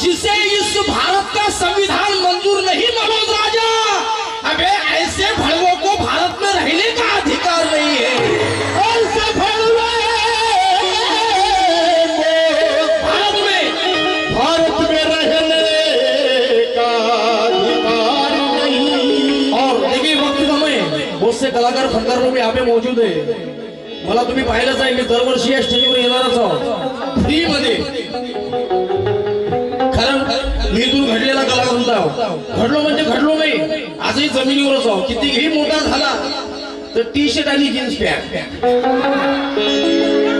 जिसे इस भारत का संविधान मंजूर नहीं मनोज राजा, अबे ऐसे भड़वों को भारत में रहने का अधिकार नहीं है। ऐसे भड़वे भारत में रहने का अधिकार नहीं। और देखिए वक्त समय बहुत से कलाकार फनकार लोग यहाँ पे मौजूद है। मला तुम्ही पाहिलंच आहे, मी दरवर्षी या स्टेजवर येणारच आहोत फ्री मध्ये। कारण मी इथून घडलेला कलाकार होता, घडलो म्हणजे घडलो नाही, आजही जमिनीवरच आहोत। कितीही मोठा झाला तर टी शर्ट आणि जीन्स पॅन्ट,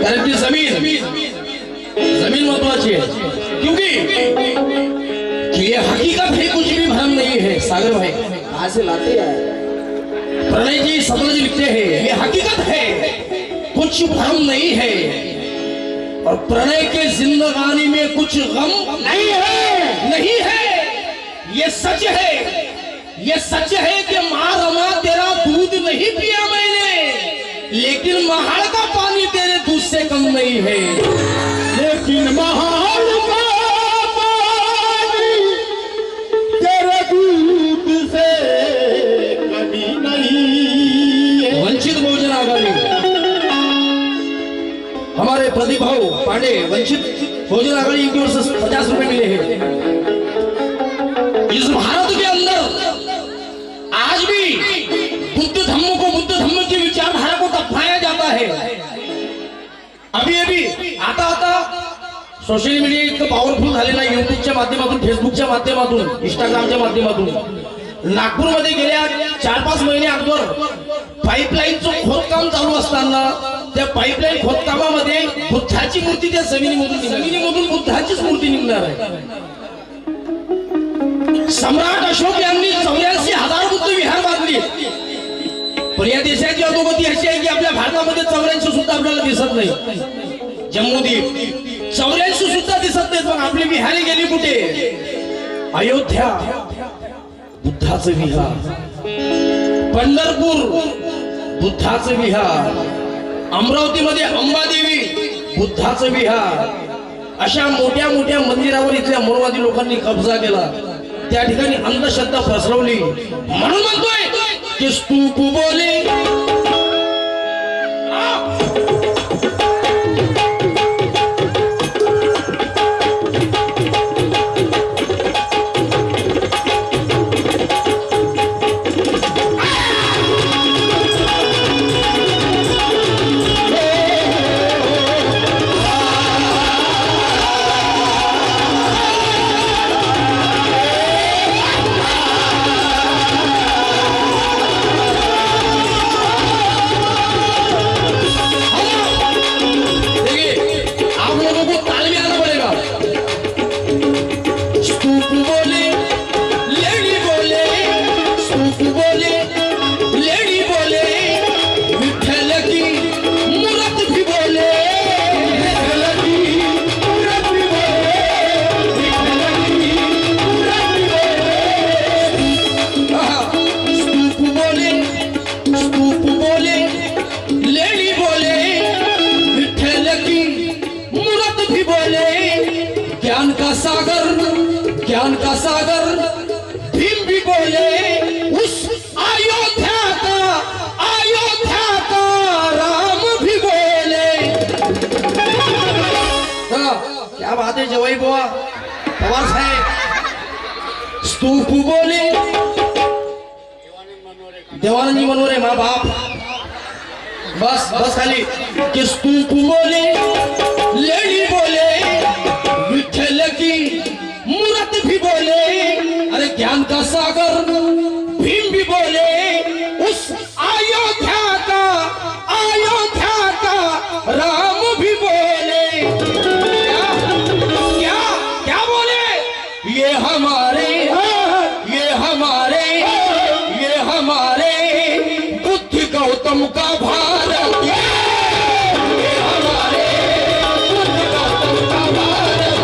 कारण की जमीन महत्वाची है। क्योंकि ये हकीकत है, कुछ भी भ्रम नहीं है। सागर भाई कहाँ से लाते हैं? प्रणय जी सतलज लिखते हैं, ये हकीकत है, कुछ भ्रम नहीं है। और प्रणय के जिंदगानी में कुछ गम नहीं है, नहीं है। ये सच है, ये सच है कि माँ रमा तेरा दूध नहीं पिया मैंने, लेकिन महाड़ का पानी तेरे दूध से कम नहीं है। लेकिन महाड़ का पानी तेरे दूध से कभी नहीं है। वंचित बहुजन आघाड़ी हमारे प्रदीप भाऊ पांडे, वंचित बहुजन आघाड़ी की ओर से 50 रुपए मिले हैं। इस भारत के अंदर आज भी बुद्ध धम्म को, बुद्ध धम्म की विचारधारा को दफनाया जाता है। अभी आता सोशल मीडिया इतकं पॉवरफुल झालेलं आहे, युट्यूबच्या माध्यमातून, फेसबुकच्या माध्यमातून, इंस्टाग्रामच्या माध्यमातून। नागपूरमध्ये गेल्या 4-5 महिने अगोदर पाईपलाईनचं खोदकाम चालू असताना त्या पाईपलाईन खोदकामामध्ये बुद्धाची मूर्ती त्या जमिनीमधून बुद्धाचीच मूर्ती निघणार आहे। सम्राट अशोक यांनी 84,000 बुद्ध विहार बांधली, पण या देशाची अधोगती अशी आहे की आपल्या भारतामध्ये 84 सुद्धा आपल्याला दिसत नाही। जम्मूद्वीप 84 सुद्धा दिसत नाही, पण आपली विहारी गेली कुठे? अयोध्या बुद्धाचं विहार, पंढरपूर बुद्धाचं विहार, अमरावतीमध्ये अंबादेवी बुद्धाचं विहार, अशा मोठ्या मोठ्या मंदिरावर इथल्या मोरवादी लोकांनी कब्जा केला, त्या ठिकाणी अंधश्रद्धा पसरवली। म्हणून म्हणतोय की स्तूप बोले ज्ञान का सागर भीम भी बोले, उस अयोध्या का राम भी बोले। क्या बात है जवाई बुआ, पवार साहेब। स्तूप बोले, देवानंद मनोरे माँ बाप, बस खाली कि स्तूप बोले, लेडी बोले, विठ्ठल की मूरत भी बोले, अरे ज्ञान का सागर भीम भी बोले, उस अयोध्या का राम भी बोले। क्या बोले? ये हमारे बुद्ध गौतम का भारत, ये हमारे बुद्ध गौतम का भारत।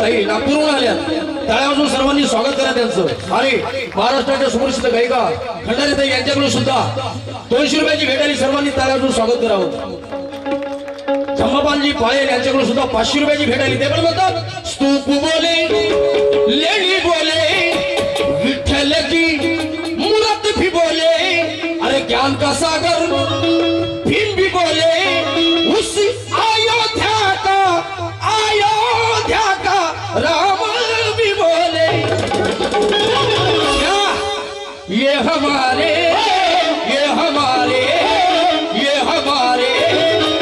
ताई नागपूरहून आल्या, टाळ्या वाजवून सर्वांनी स्वागत करा त्यांचं. आणि महाराष्ट्राच्या सुप्रसिद्ध गायिका खंडारी ताई यांच्याकडून सुद्धा 200 रुपयाची भेट आली, सर्वांनी टाळ्या वाजवून स्वागत करावं. धम्मपालजी पायल यांच्याकडून सुद्धा 500 रुपयाची भेट आली. ते पण म्हणतात स्तूप बोले लेणी बोले विठ्ठल की मूरत भी बोले, अरे ज्ञान का सागर भीम भी बोले, उस अयोध्या का राम भी बोले. क्या ये हमारे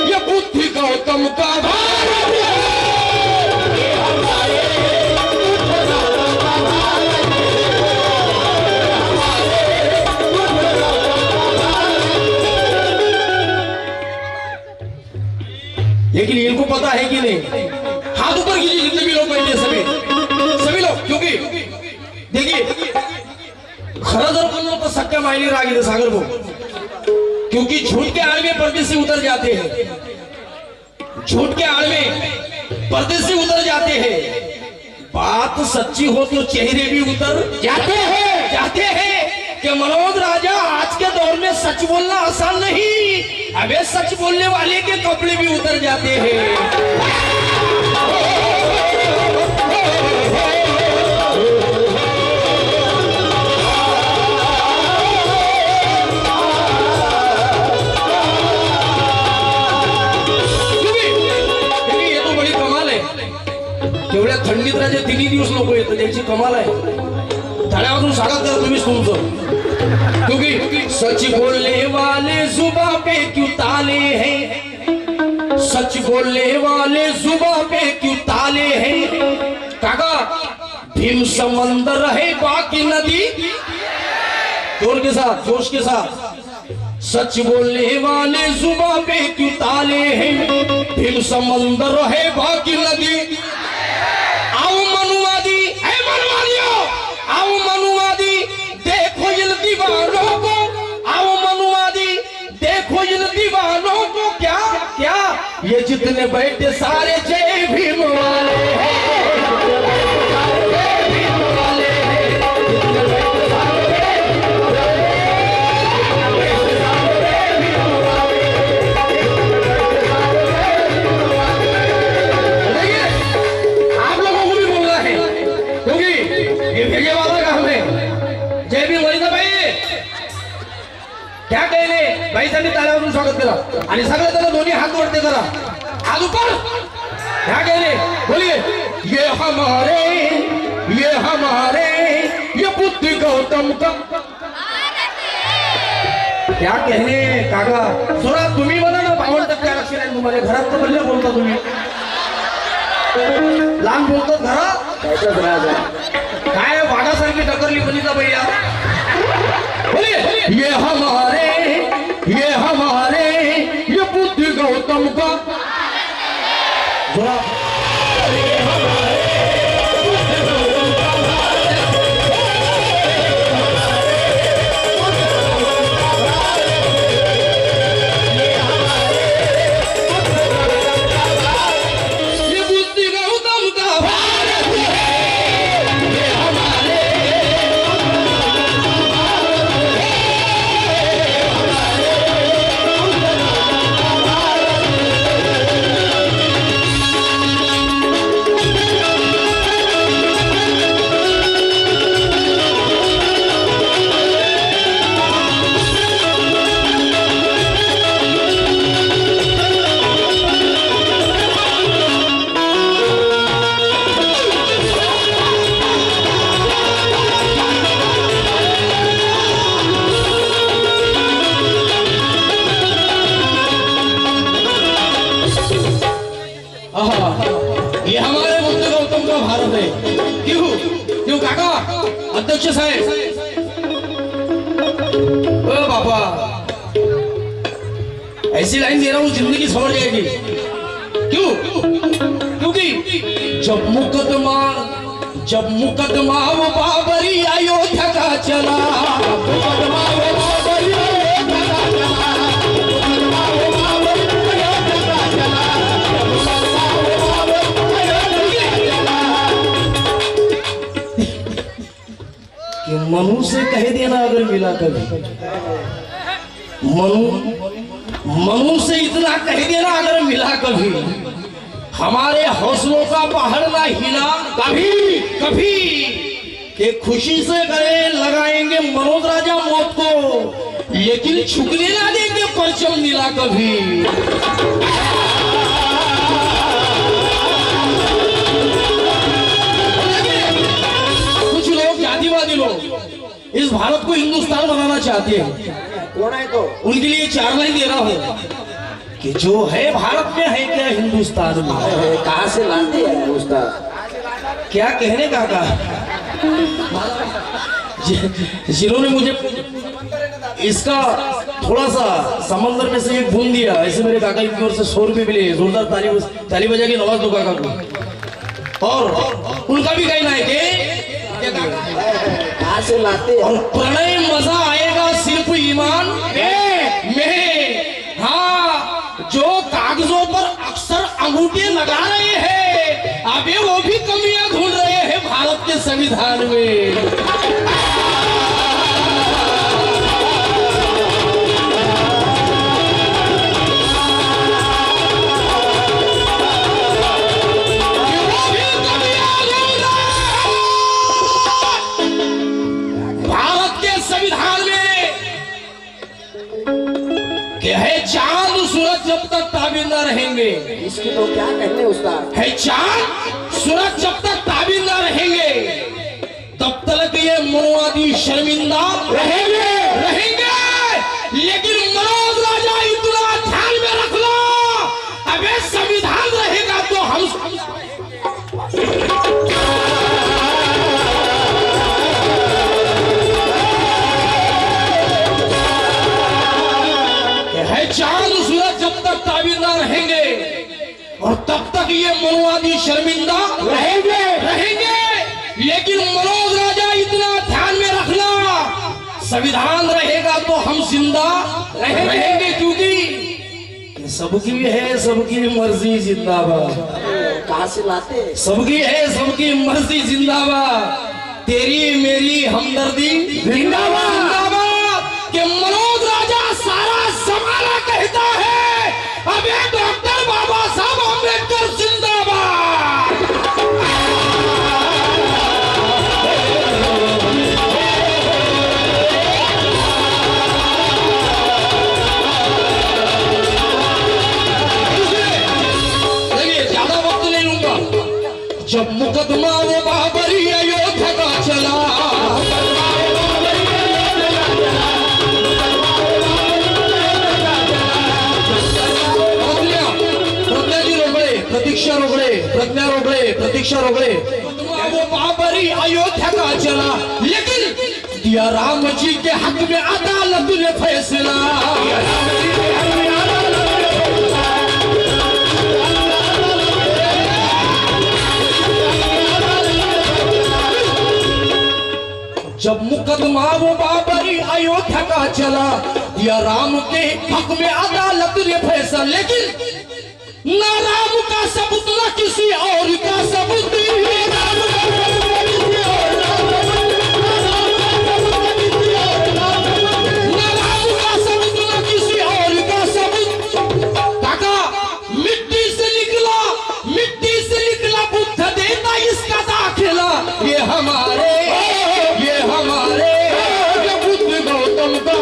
ये बुद्धि गौतम का भारत है. लेकिन इनको पता है कि नहीं, हाथ ऊपर कीजिए जितने भी लोग बैठे सभी लोग, क्योंकि देखिए खरा जर बोलना तो सच्चा मायने राग है सागर को, क्योंकि झूठ के आड़ में पर्दे से उतर जाते हैं, झूठ के आड़ में पर्दे से उतर जाते हैं. बात सच्ची हो तो चेहरे भी उतर जाते हैं कि मनोज राजा आज के दौर में सच बोलना आसान नहीं, अबे सच बोलने वाले के कपड़े भी उतर जाते हैं. ये तो बड़ी कमाल है, तेवढ्या थंडीत राजे 3 दिवस लोक येतात, याची कमाल आहे. टाळ्या वाजवून स्वागत करा तुम्हीच तुमचं. क्योंकि सच बोलने वाले जुबां पे क्यों ताले हैं, सच बोलने वाले जुबां पे क्यों ताले हैं. काका भीम समंदर है बाकी नदी, जोर के साथ जोश के साथ, सच बोलने वाले जुबां पे क्यों ताले हैं, भीम समंदर है बाकी नदी. आओ मनुवादी, ऐ मनुवादियों, आओ मनुवादी देखो इन दीवानों को, आओ मनुवादी देखो इन दीवानों को. क्या क्या ये जितने बैठे सारे जय भीम वाले हैं, क्या कहले भाईसाठी टाळ्या वाजवून स्वागत करा आणि सगळे जण दोन्ही हात वरते करा. हात ऊपर. क्या कहले बोलिए ये हमारे ये बुद्धि गौतम का. क्या कहले काका सुरा तुम्ही म्हणा ना, 52% आरक्षण आहे तुम्हाला. घरात तर बोलले बोलता तुम्ही, लहान बोलतो घरात काय वाघासारखी टकरली बनीचा भैया. ये हमारे ये बुद्धि गौतम का. ये हमारे बुद्ध गौतम का भारत है. क्यों काका अध्यक्ष साहेब, ओ बाबा ऐसी लाइन दे रहा हूँ जिंदगी समझ जाएगी. क्यों? क्योंकि जब मुकदमा वो बाबरी अयोध्या का चला, मुकदमा वो बाबरी अयोध्या का चला, मुकदमा वो बाबरी अयोध्या का चला, मुकदमा वो बाबरी अयोध्या का चला. मनु से कह देना अगर मिला कभी, मनु से इतना कह देना अगर मिला कभी, हमारे हौसलों का पहाड़ ना हिला कभी कभी, कि खुशी से गले लगाएंगे मनोज राजा मौत को, लेकिन छुकने ना देंगे परचम नीला कभी। कुछ लोग जातिवादी लोग इस भारत को हिंदुस्तान बनाना चाहते हैं। कौन है तो उनके लिए 4 लाइन दे रहा हूं कि जो है भारत में है क्या हिंदुस्तान में, कहाँ से लाते हैं उसका क्या कहने का जिन्होंने मुझे इसका थोड़ा सा समंदर में से एक बूंद दिया, ऐसे मेरे काका की ओर से 100 रुपये मिले, जोरदार ताली बजा के नवाज दो काका को। और उनका भी कहना है कि कहाँ से लाते और प्रणय मजा आएगा सिर्फ ईमान में। हाँ, जो कागजों पर अक्सर अंगूठे लगा रहे हैं, अबे वो भी कमियां ढूंढ रहे हैं भारत के संविधान में। भारत के संविधान में क्या है, चांद सूरज जब तक ताबीर न रहेंगे, इसकी तो क्या कहते हैं उसका है, चांद सूरज जब तक ताबीर न रहेंगे तब तक ये मनुवादी शर्मिंदा रहेंगे। लेकिन मनोज राजा इतना ध्यान में रख लो, अबे संविधान रहेगा तो हम है, चांद सूरज जब तक ताबीर ना रहेंगे और तब तक ये मनुवादी शर्मिंदा रहेंगे। लेकिन मनोज राजा इतना ध्यान में रखना, संविधान रहेगा तो हम जिंदा रहेंगे, क्योंकि सबकी है सबकी मर्जी जिंदाबाद। कहाँ से लाते सबकी है सबकी मर्जी जिंदाबाद, तेरी मेरी हमदर्दी जिंदाबाद। कि मनोज राजा सारा जमाना कहता है, अबे डॉक्टर बाबा साहब अम्बेडकर जिंदाबाद। देखिए, ज्यादा वक्त नहीं लूंगा। जब मुकदमा वो बाबरी अयोध्या का चला, प्रतीक्षा रोकड़े वो बाबरी अयोध्या का चला, लेकिन दिया राम जी के हक में अदालत ने फैसला। जब मुकदमा वो बाबरी अयोध्या का चला, दिया राम के हक में अदालत ने फैसला, लेकिन ना राम का सबूत ना किसी और का सबूत, ना राम का सबूत ना किसी और का सबूत। काका, मिट्टी से निकला बुद्ध देता इसका दाखिला, ये हमारे ये बुद्ध गौतम का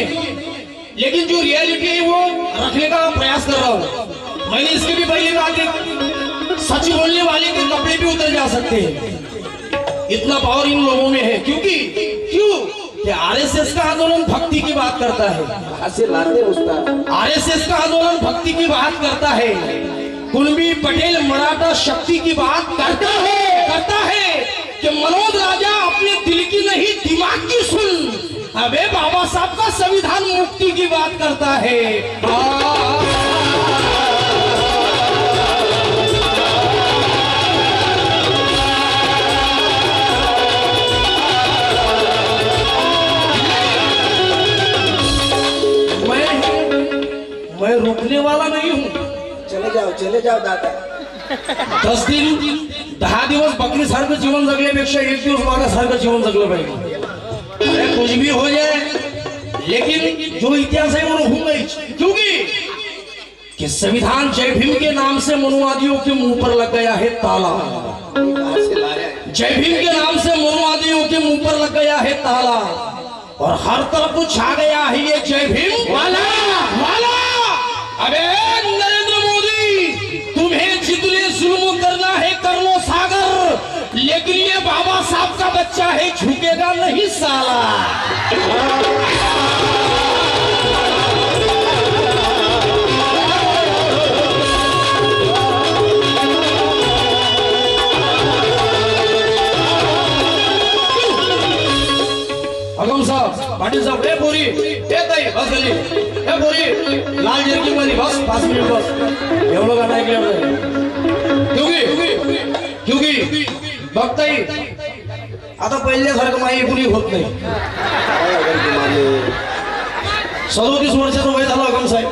है, लेकिन जो रियलिटी है वो रखने का प्रयास कर रहा हूँ। मैंने इसके भी पहले कहा कि सच बोलने वाले के कपड़े भी उतर जा सकते हैं, इतना पावर इन लोगों में है। क्यों कि आरएसएस का आंदोलन भक्ति की बात करता है। कहाँ से लाते उस्ताद? आरएसएस का आंदोलन भक्ति की बात करता है। कुणबी पटेल मराठा शक्ति की बात करता है कि मनोज राजा अपने दिल की नहीं दिमाग की सुन। अबे बाबा साहब का संविधान मुक्ति की बात करता है। मैं रुकने वाला नहीं हूँ। चले जाओ दादा। 10 दिन 10 दिवस बकरी सारखं जीवन जगल्यापेक्षा 1 दिवस वाघा सारखं जीवन जगलं पाहिजे। अरे कुछ भी हो जाए, लेकिन जो इतिहास है वो होगा ही। क्योंकि कि संविधान जय भीम के नाम से मनुवादियों के मुंह पर लग गया है ताला। जय भीम के नाम से मनुवादियों के मुंह पर लग गया है ताला, और हर तरफ छा गया है ये जय भीम वाला। अबे नरेंद्र मोदी, तुम्हें जितने जुल्म करना है कर लो सागर, लेकिन ये बाबा साहब का बच्चा है, झुकेगा नहीं साला। अगम साहब, पाटिल साहब, ए बोरी, ए ताई, बस गली, ए बोरी, लाल जर्किंग वाली बस 5 मिनिट बस, एवढं गाणं ऐकलं। क्योंकि बघताई आता पहिल्यासारखं माई कुणी होत नाही। 37 वर्षाचं वय झालं अगम साहेब,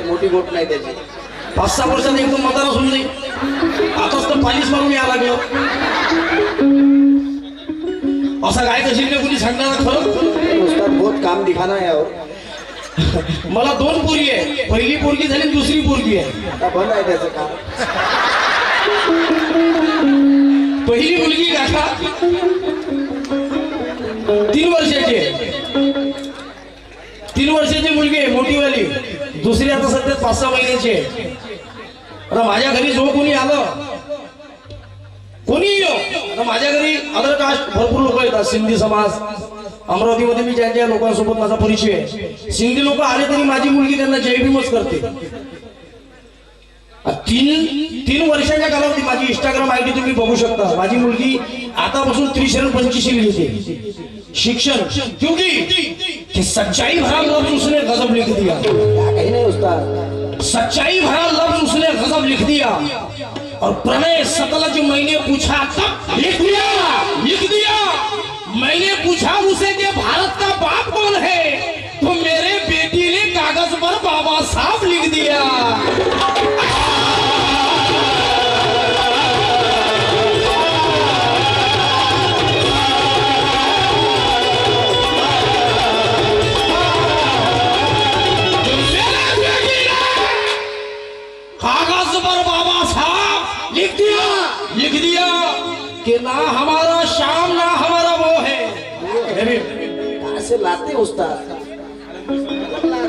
मोठी गोट नाही त्याची। 5-6 वर्षात एकदम म्हातारा होऊन नाही, आताच तर पालीस मारून यायला लागलं। असं काय कशी कुणी सांगणार खरं? उस्ताद बहुत काम दिखाना है। और मला 2 पोरी आहे, पहिली पोरगी झाली, दुसरी पोरगी आहे। आता बंद आहे त्याचं काम। पहिली मुलगी काका 3 वर्षाची आहे, 3 वर्षाची मुलगी आहे मोठीवाली, दुसरी आता सध्या 5-6 महिन्याची आहे। आता माझ्या घरी जो कोणी आलं, कोणी येऊ, आता माझ्या घरी अदर कास्ट भरपूर लोक येतात, सिंधी समाज, अमरावतीमध्ये मी ज्या लोकांसोबत माझा परिचय आहे, सिंधी लोक आले तरी माझी मुलगी त्यांना जय भीमच करते। 3 वर्षाच्या कालावधी माझी इंस्टाग्राम आयडी तुम्ही बघू शकता। माझी मुलगी आतापासून 325 लिहिते शिक्षण, क्योंकि सच्चाई भरा लफ्ज उसने गजब लिख दिया। कहीं नहीं उस्ताद, सच्चाई भरा लफ्ज उसने गजब लिख दिया, और प्रणय सतलज मैंने पूछा तब लिख दिया। मैंने पूछा उसे कि भारत का बाप कौन है, तो मेरे बेटी ने कागज पर बाबा साहब लिख दिया। कागज पर बाबा साहब लिख दिया कि ना हमारा शाम ना हमारा वो है। कहाँ से लाते उस्ताद?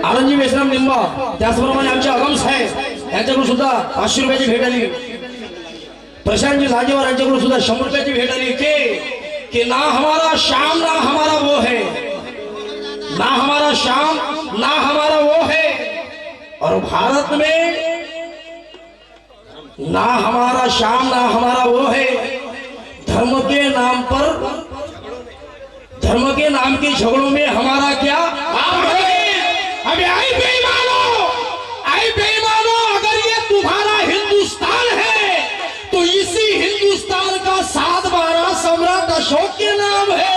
आनंदजी विश्राम लिंबा, त्याचप्रमाणे आमचे अगम साहेब यांच्याकडून सुद्धा 500 रुपयाची भेट आली। प्रशांतजी झाजेवर यांच्याकडून सुद्धा 100 रुपयाची भेट आली कि ना हमारा शाम ना हमारा वो है, ना हमारा शाम ना हमारा वो है, और भारत में ना हमारा शाम ना हमारा वो है। धर्म के नाम के झगड़ों में हमारा क्या काम है? अबे आई बेईमानो, अगर ये तुम्हारा हिंदुस्तान है तो इसी हिंदुस्तान का 7-12 सम्राट अशोक के नाम है।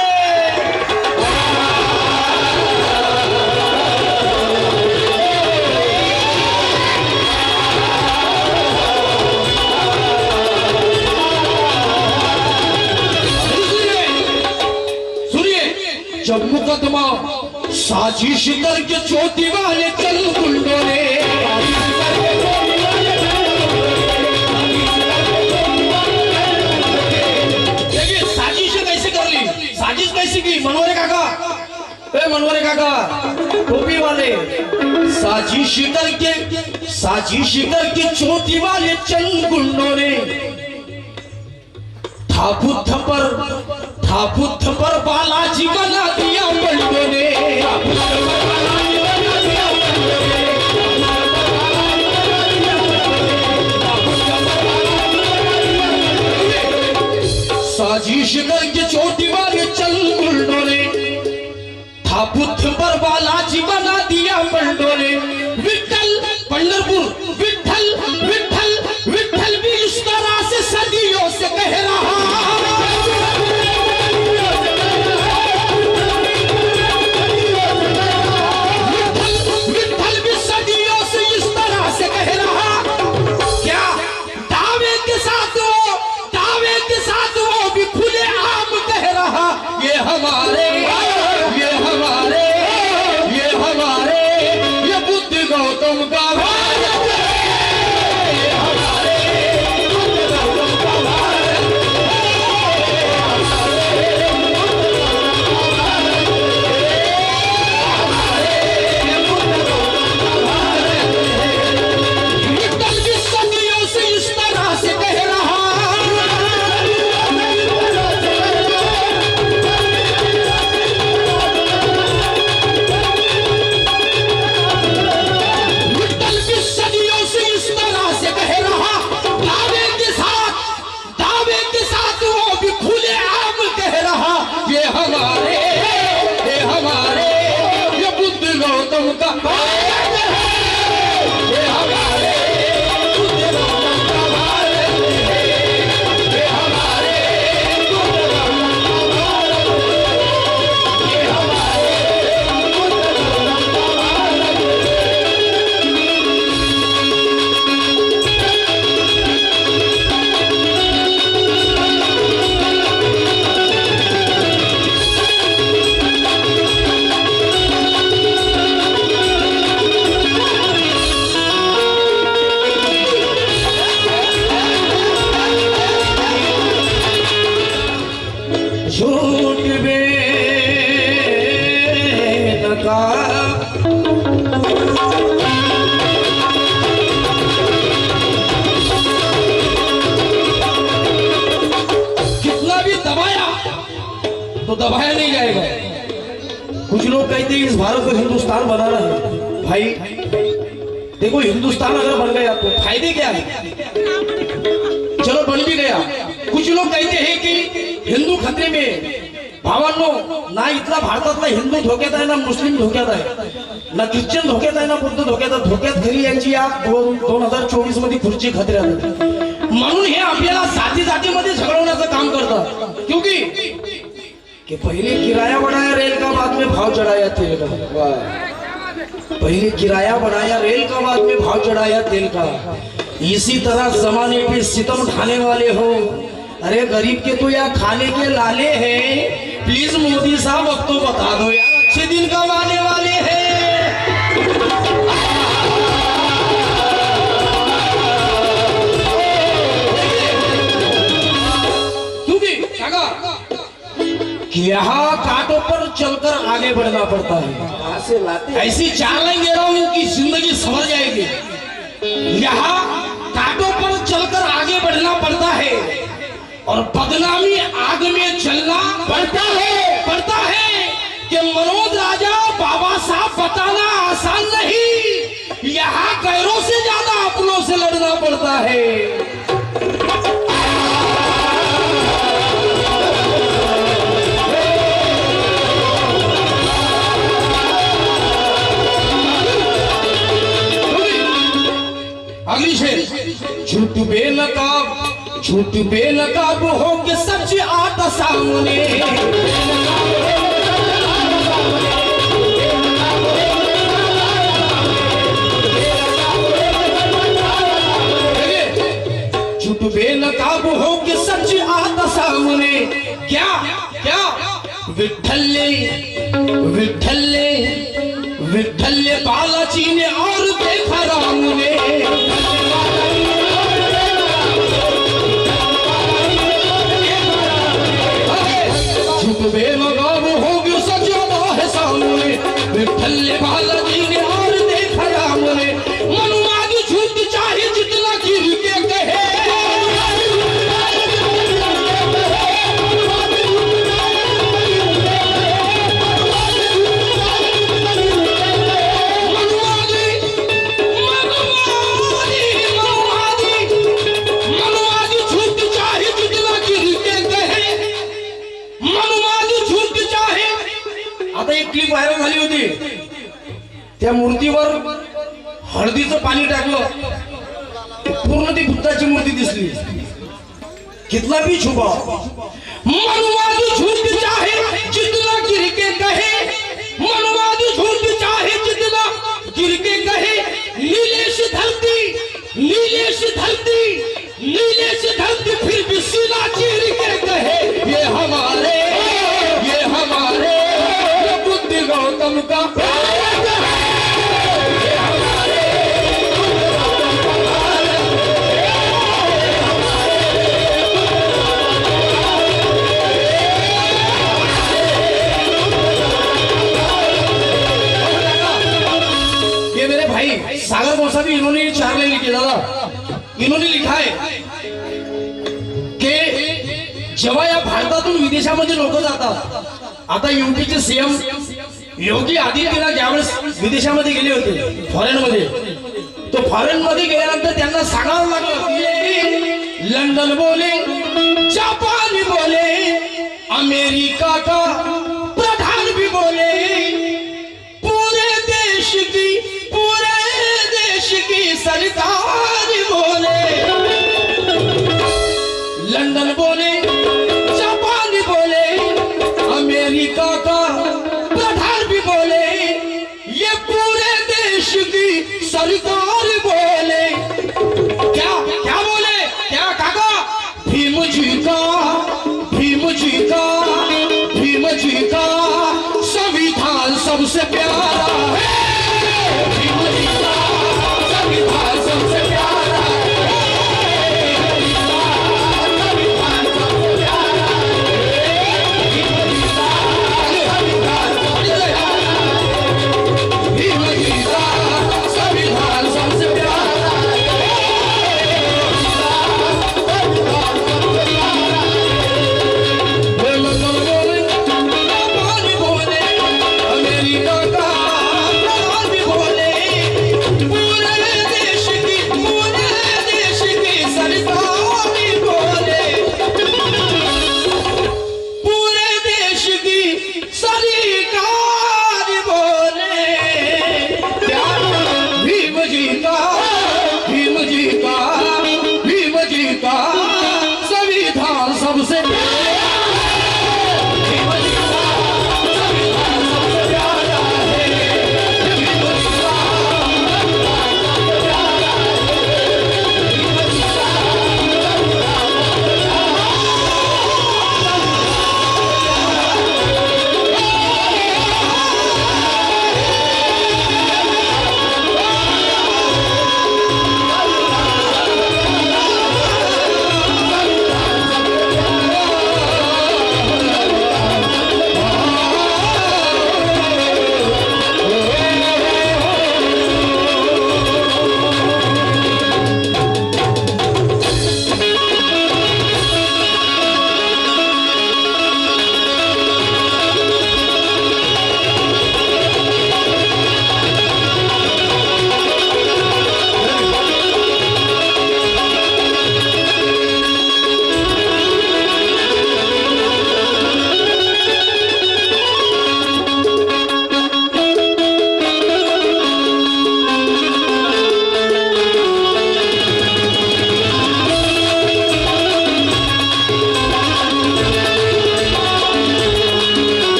जब मुकदमा साजिश करके चोटी वाले चल गुंडों ने, देखिए साजिश कैसे कर ली, साजिश कैसे की? मनोरे काका, टोपी साजिश करके चोटी वाले चंद गुंडों ने थापुथ पर बालाजी बना दिया बंडों ने। साजिश करके चोटी वाले चंद गुंडों ने थापुथ पर बालाजी बना दिया बंडों ने। विठल पंढरपुर विठल विठल विठल भी इस तरह से सदियों से कह रहा। विठल भी सदियों से इस तरह से कह रहा। क्या दावे के साथ वो भी खुले आम कह रहा। ये हमारे ये बुद्ध गौतम का भारत है। ये हमारे बुद्ध गौतम का भारत है। विठल भी सदियों से इस तरह से कह रहा। कितना भी दबाया तो दबाया नहीं जाएगा। कुछ लोग कहते हैं इस भारत को हिंदुस्तान बनाना है। भाई देखो, हिंदुस्तान अगर बन गया तो फायदे क्या है? चलो बन भी गया। कुछ लोग कहते हैं कि हिंदू खतरे में। भावांनो, ना इथला भारतातला हिंदू धोक्यात आहे, ना मुस्लिम धोक्यात आहे, ना ख्रिश्चन धोक्यात आहे, ना बुद्ध धोक्यात आहे। धोक्यात खरी यांची या 2024 मध्ये खुर्ची खतऱ्यात आहे। म्हणून हे आपल्याला जाती जातीमध्ये झगडवण्याचं काम करतात। क्योंकि कि पहले किराया बढ़ाया रेल का, बाद में भाव चढ़ाया तेल का। पहले किराया बढ़ाया रेल का, बाद में भाव चढ़ाया तेल का। इसी तरह जमाने पे सितम ढाने वाले हो। अरे गरीब के तो यार खाने के लाले हैं। प्लीज मोदी साहब अब तो बता दो यार, अच्छे दिन कब आने वाले हैं? क्योंकि यहाँ कांटों पर चलकर आगे बढ़ना पड़ता है। कहाँ से लाते? ऐसी चार लाइन दे रहा हूं कि जिंदगी संभल जाएगी। यहाँ कांटों पर चलकर आगे बढ़ना पड़ता है और बदनामी आग में चलना पड़ता है कि मनोज राजा बाबा साहब बताना आसान नहीं। यहाँ गैरों से ज्यादा अपनों से लड़ना पड़ता है। अगली शेर, झूठ बेनकाब हो के सच आता सामने। झूठ बेनकाब हो के सच आता सामने। क्या क्या विठल्ले विठल्ले विठल्ले बालाजी ने और देखा राम ने। बेनकाब होगी सच आता है सामने। विठल्ले बालाजी ने और देखा राम ने। त्या मूर्तीवर हळदीचं पाणी टाकलं, पूर्ण ती बुद्धाची मूर्ती दिसली. कितना भी छुपा मनवाद झूठ चाहे जितना गिर के कहे, मनवाद झूठ चाहे जितना गिर के कहे, नीलेश धरती नीलेश धरती नीलेश धरती फिर भी सीना चीर के कहे, ये हमारे बुद्धि गौतम का सागर गोसावी इन्होंने 4 लाइन लिखी दादा. इन्होंने लिखा है की जेव्हा या भारतातून विदेशामध्ये लोक जातात, आता यूपीचे सीएम योगी आदित्यनाथ ज्यावेळेस विदेशामध्ये गेले होते, फॉरेन मध्ये, तो फॉरेन मध्ये गेल्यानंतर त्यांना सांगावं लागलं, लंडन बोले, जापान बोले, अमेरिका का प्रधान भी बोले, पूरे देश की सरकार बोले, लंदन बोले, जापान बोले, अमेरिका का प्रधान भी बोले, ये पूरे देश की सरकार बोले. क्या क्या बोले, क्या काका? भीम जी का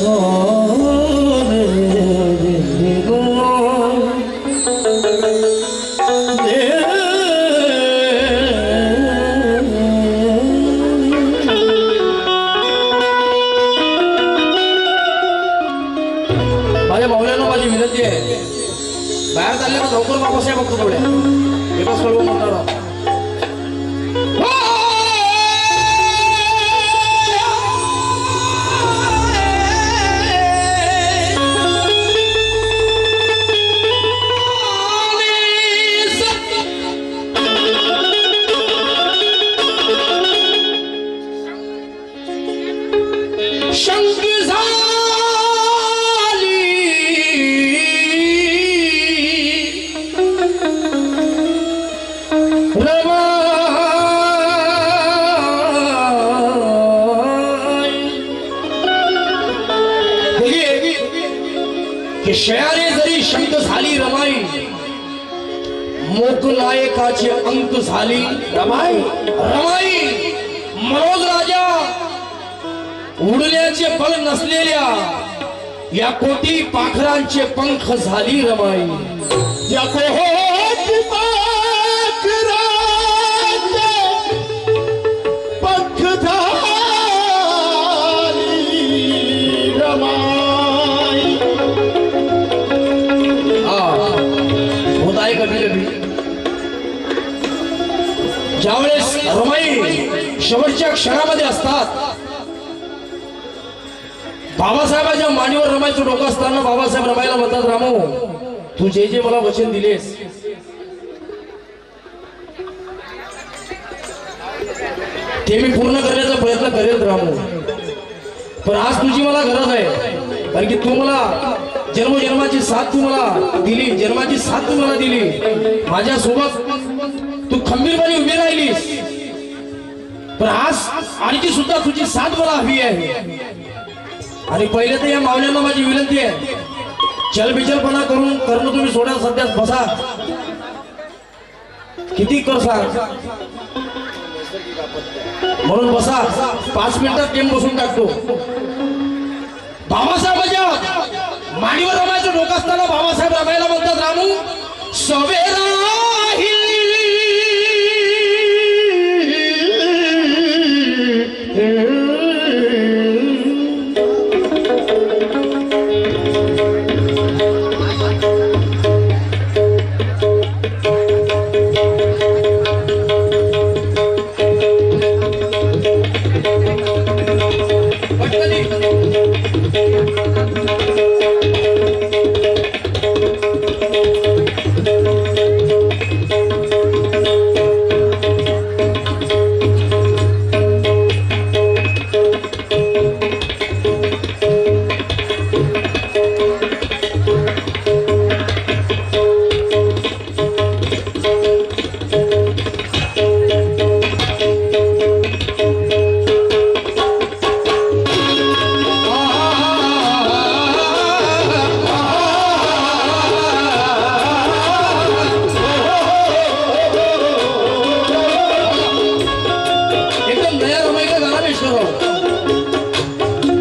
माझ्या भावल्यानं माझी विनंती आहे, बाहेर चालले का लवकर वापस या बघतो थोड्या एकच कळवू म्हणणार शयाने जरी शंक झाली रमाई, मोकनायकाची अंक झाली रमाई रमाई, मनोज राजा उडण्याचे बळ नसलेल्या या कोटी पाखरांचे पंख झाली रमाई, या कोटी पाखरांचे पंख झाली रमाई. ज्यावेळेस रमाई शेवटच्या क्षणामध्ये असतात, बाबासाहेबांच्या मांडीवर रमाईचं डोकं असताना बाबासाहेब रमाईला म्हणतात, रामू तू जे जे मला वचन दिलेस ते मी पूर्ण करण्याचा प्रयत्न करेल रामू, पण आज तुझी मला गरज आहे, कारण की तू मला जन्मजन्माची साथ तू मला दिली, जन्माची साथ तू मला दिली, माझ्या सोबत तू खंबीरपणे उभी राहिलीस, पण आज आणखी सुद्धा तुझी साथ मला हवी आहे. आणि पहिले तर या मावल्यांना माझी विनंती आहे, चलबिचलपणा करणं तुम्ही सोडा, सध्या बसा, किती कर सांग म्हणून बसा, 5 मिनिटात टेम बसून टाकतो. बाबासाहेबांच्या मांडीवर रमायचं डोकं असताना बाबासाहेब रमायला म्हणतात, रामू सवेरा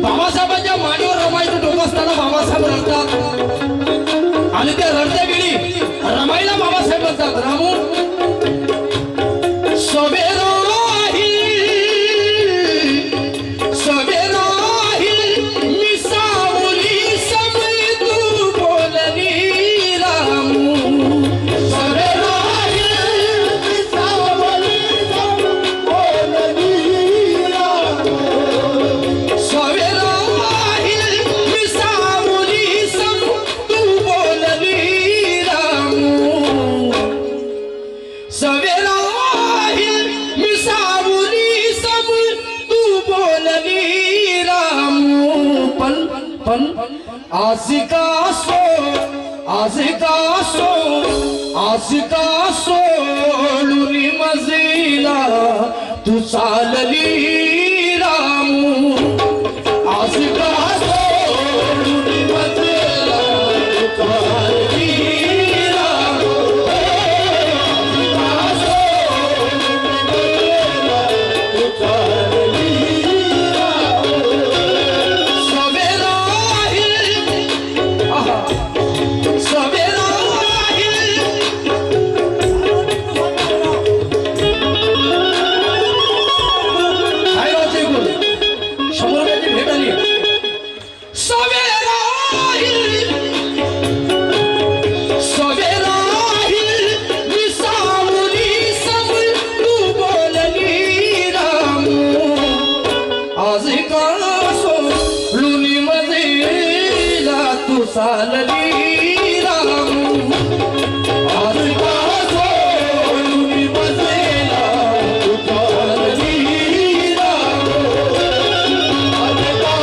बाबासाहेबांच्या मांडीवर रमाईचं डोकं असताना बाबासाहेब रडतात, आणि त्या रडत्या वेळी रमाईला बाबासाहेब म्हणतात, रामू सवेरा आज का सोडून मजेला तू चालली रामू, आज का सोडून मजेला तू चालली रामू, आज का सोडून मजेला तू चालली रामू, सवेरा चालली राम आज का सोडून बसलेला तू चालली राम आज का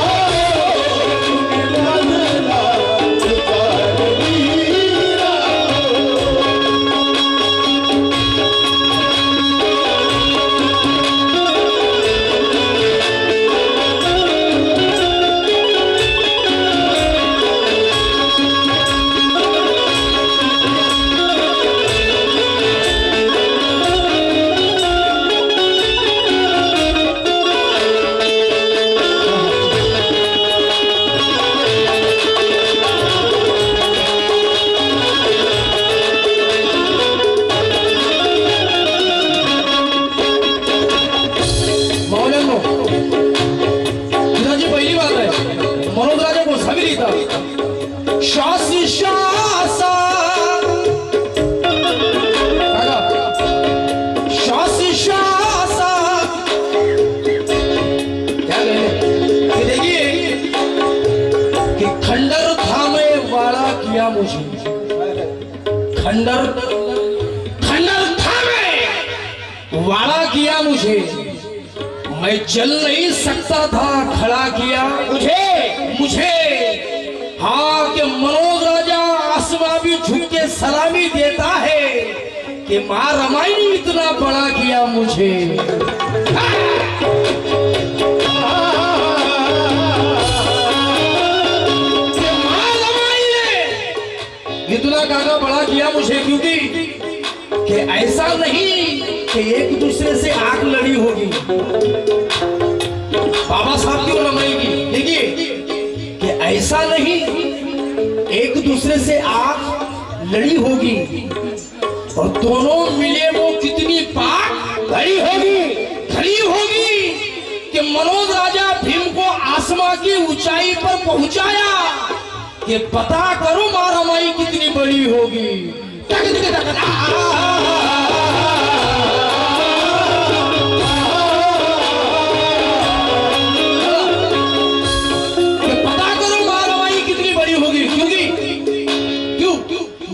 सोडून बसलेला तू चालली राम मौल्यांनो, तुझी पहिली बात आहे मनोजराजा गोसावी लिहितात श्वास श्वासा श्वास श्वासा क्या कहते देखिए कि खंडर था मैं वाड़ा किया मुझे खंडर खंडर था मैं वाड़ा किया मुझे मैं चल नहीं सकता था खड़ा किया मुझे हाँ कि मनोज राजा आसमां भी झुक के सलामी देता है कि माँ रमाई ने इतना बड़ा किया मुझे कि माँ रमाई ने इतना काका बड़ा किया मुझे क्योंकि कि ऐसा नहीं कि एक दूसरे से आग लड़ी होगी बाबा साहब की रमाएगी देखिए कि ऐसा नहीं एक दूसरे से आग लड़ी होगी और दोनों मिले वो कितनी पाक खड़ी होगी कि मनोज राजा भीम को आसमां की ऊंचाई पर पहुंचाया कि पता करो माँ रमाई कितनी बड़ी होगी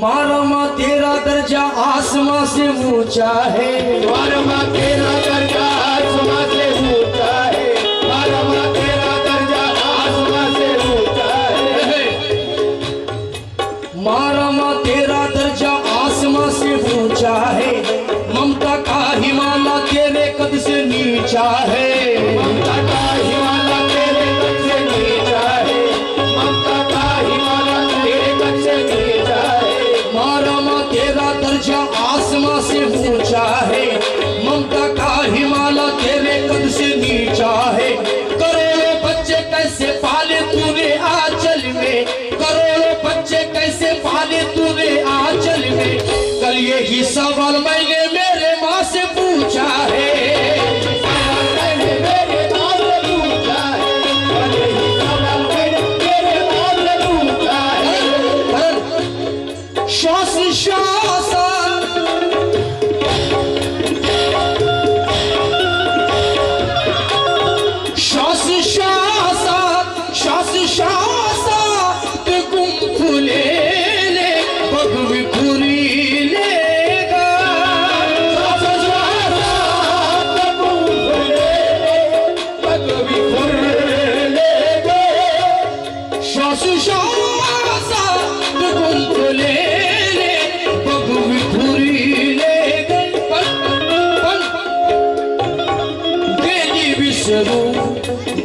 मारमा तेरा दर्जा आसमां से ऊंचा है मारमा तेरा दर्जा आसमां से ऊंचा है मारमा तेरा दर्जा आसमां से ऊंचा है मारमा तेरा दर्जा आसमां से ऊंचा है ममता का हिमालय तेरे कद से नीचा है ममता का हिमालय तेरे कद से नीचा है ममता का हिमालय तेरे कद से नीचा है मारमा तेरा दर्जा आसमां से ऊंचा है ममता का हिमालय तेरे कद से नीचा है करोड़ों बच्चे कैसे पाले तूने आंचल में करोड़ों बच्चे कैसे पाले तूने आंचल में कल यही सवाल मैंने मेरे माँ से पूछा है श्वास श्वास श्वास श्वास श्वास श्वास ते गुम फुले ले बगवी खुरी लेगा श्वास श्वास ते गुम फुले ले बगवी खुरी लेगा श्वास श्वास ते गुम फुले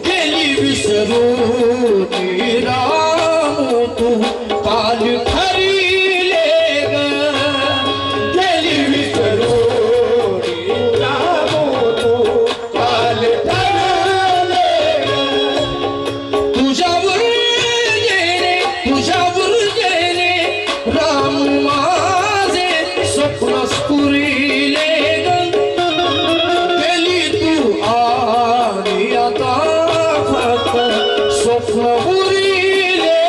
गेली विसरू राम तू काल खरी ले गेली विसरू राम तू काल ठरले तुझ्यावर गेले राम माझे स्वप्न स्फुरिले गेली तू आणि आता फक्त स्वप्न उरिले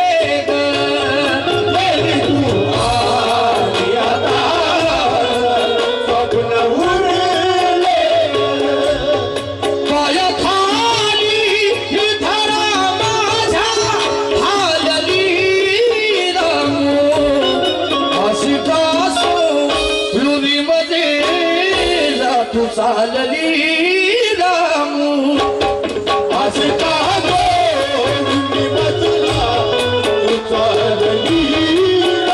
गेली तू तू चालली रामू असं का